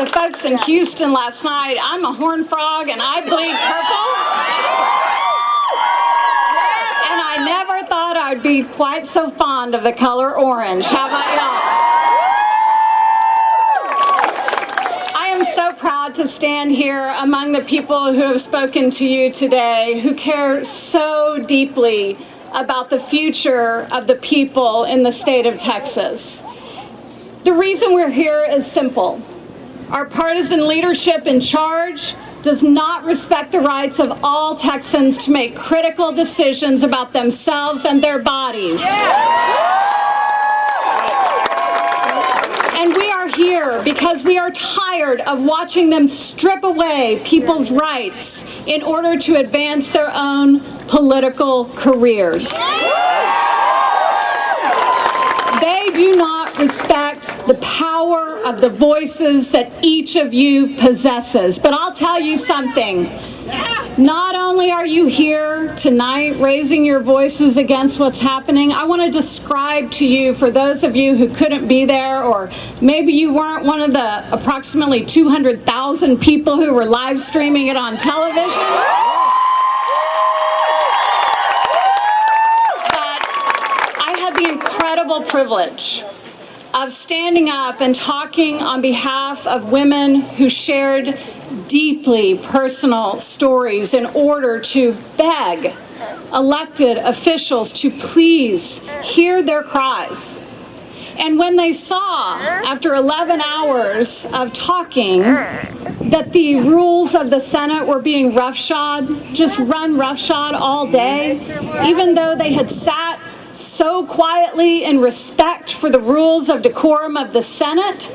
the folks in Houston last night, I'm a horned frog and I bleed purple. And I never thought I'd be quite so fond of the color orange. How about y'all? I am so proud to stand here among the people who have spoken to you today, who care so deeply about the future of the people in the state of Texas. The reason we're here is simple. Our partisan leadership in charge does not respect the rights of all Texans to make critical decisions about themselves and their bodies. And we are here because we are tired of watching them strip away people's rights in order to advance their own political careers. They do not respect the power of the voices that each of you possesses. But I'll tell you something. Not only are you here tonight raising your voices against what's happening, I want to describe to you, for those of you who couldn't be there, or maybe you weren't one of the approximately 200,000 people who were live streaming it on television. The incredible privilege of standing up and talking on behalf of women who shared deeply personal stories in order to beg elected officials to please hear their cries. And when they saw, after 11 hours of talking, that the rules of the Senate were being roughshod, just run roughshod all day, even though they had sat so quietly in respect for the rules of decorum of the Senate.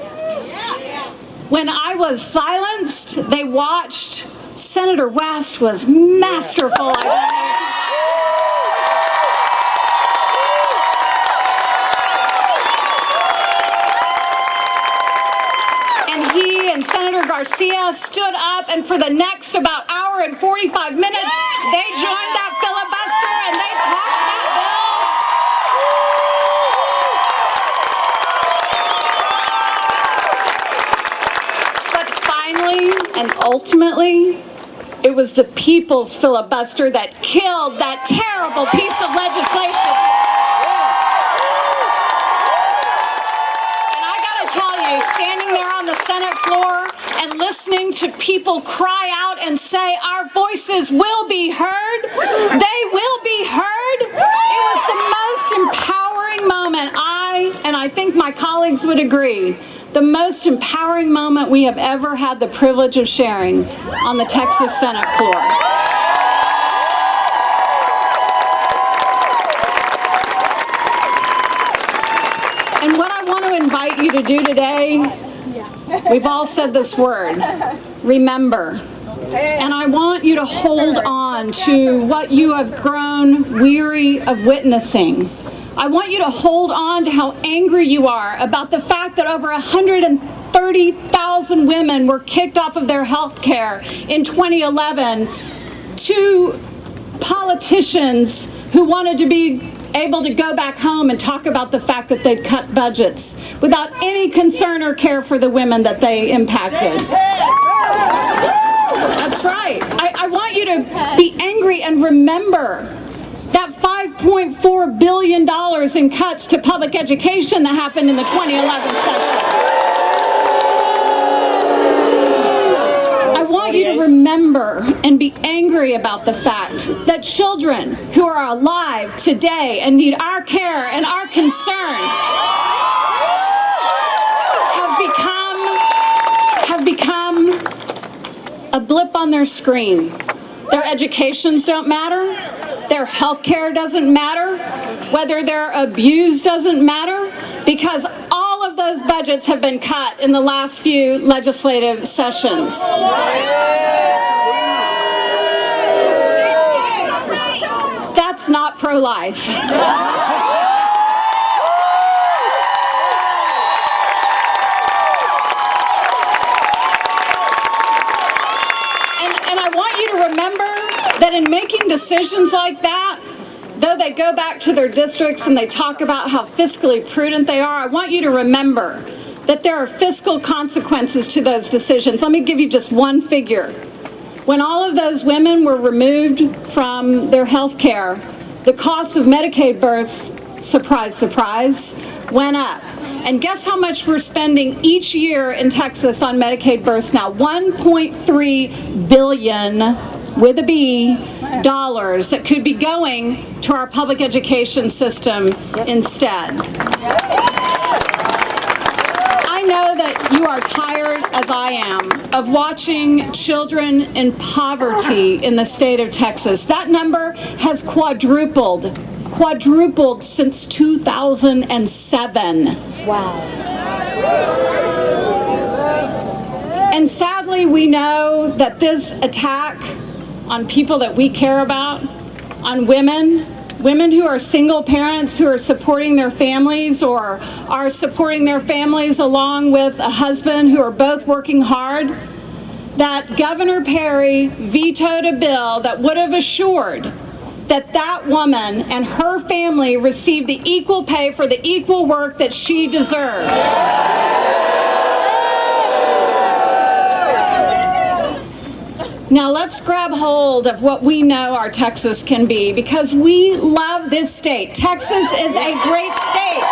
When I was silenced, they watched. Senator West was masterful. And he and Senator Garcia stood up, and for the next about hour and 45 minutes, they joined that filibuster and they talked that bill. And ultimately, it was the people's filibuster that killed that terrible piece of legislation. And I gotta tell you, standing there on the Senate floor and listening to people cry out and say, our voices will be heard, they will be heard, it was the most empowering moment, and I think my colleagues would agree, the most empowering moment we have ever had the privilege of sharing on the Texas Senate floor. And what I want to invite you to do today, we've all said this word, remember. And I want you to hold on to what you have grown weary of witnessing. I want you to hold on to how angry you are about the fact that over 130,000 women were kicked off of their health care in 2011 to politicians who wanted to be able to go back home and talk about the fact that they'd cut budgets without any concern or care for the women that they impacted. That's right. I want you to be angry and remember that $5.4 billion in cuts to public education that happened in the 2011 session. I want you to remember and be angry about the fact that children who are alive today and need our care and our concern have become a blip on their screen. Their educations don't matter. Their health care doesn't matter. Whether they're abused doesn't matter, because all of those budgets have been cut in the last few legislative sessions. That's not pro-life. And I want you to remember that in making decisions like that, though they go back to their districts and they talk about how fiscally prudent they are, I want you to remember that there are fiscal consequences to those decisions. Let me give you just one figure. When all of those women were removed from their health care, the cost of Medicaid births, surprise, surprise, went up. And guess how much we're spending each year in Texas on Medicaid births now? $1.3 billion, with a B, dollars that could be going to our public education system instead. I know that you are tired, as I am, of watching children in poverty in the state of Texas. That number has quadrupled since 2007. Wow. And sadly, we know that this attack on people that we care about, on women who are single parents who are supporting their families or are supporting their families along with a husband who are both working hard, that Governor Perry vetoed a bill that would have assured that that woman and her family received the equal pay for the equal work that she deserved. Now let's grab hold of what we know our Texas can be, because we love this state. Texas is a great state.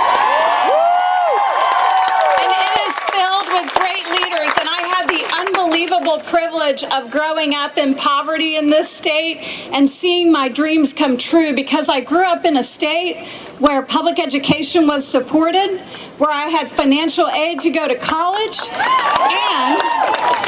And it is filled with great leaders. And I had the unbelievable privilege of growing up in poverty in this state and seeing my dreams come true, because I grew up in a state where public education was supported, where I had financial aid to go to college,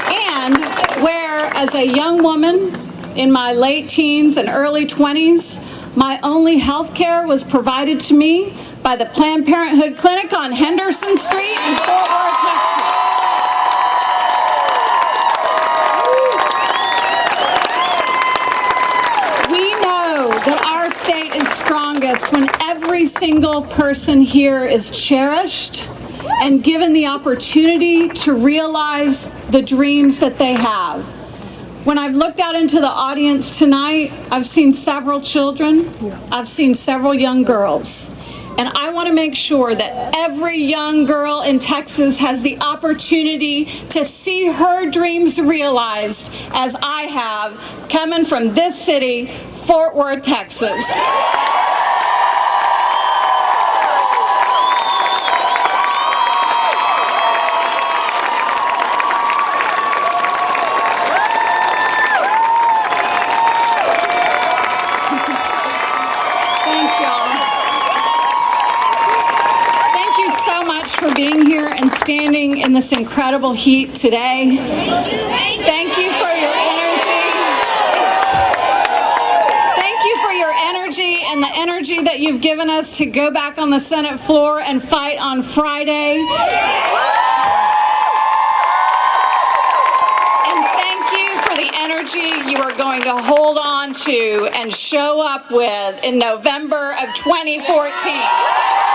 and where, as a young woman in my late teens and early 20s, my only health care was provided to me by the Planned Parenthood Clinic on Henderson Street in Fort Worth, Texas. We know that our state is strongest when every single person here is cherished and given the opportunity to realize the dreams that they have. When I've looked out into the audience tonight, I've seen several children, I've seen several young girls, and I want to make sure that every young girl in Texas has the opportunity to see her dreams realized, as I have, coming from this city, Fort Worth, Texas. For being here and standing in this incredible heat today. Thank you for your energy. Thank you for your energy and the energy that you've given us to go back on the Senate floor and fight on Friday. And thank you for the energy you are going to hold on to and show up with in November of 2014.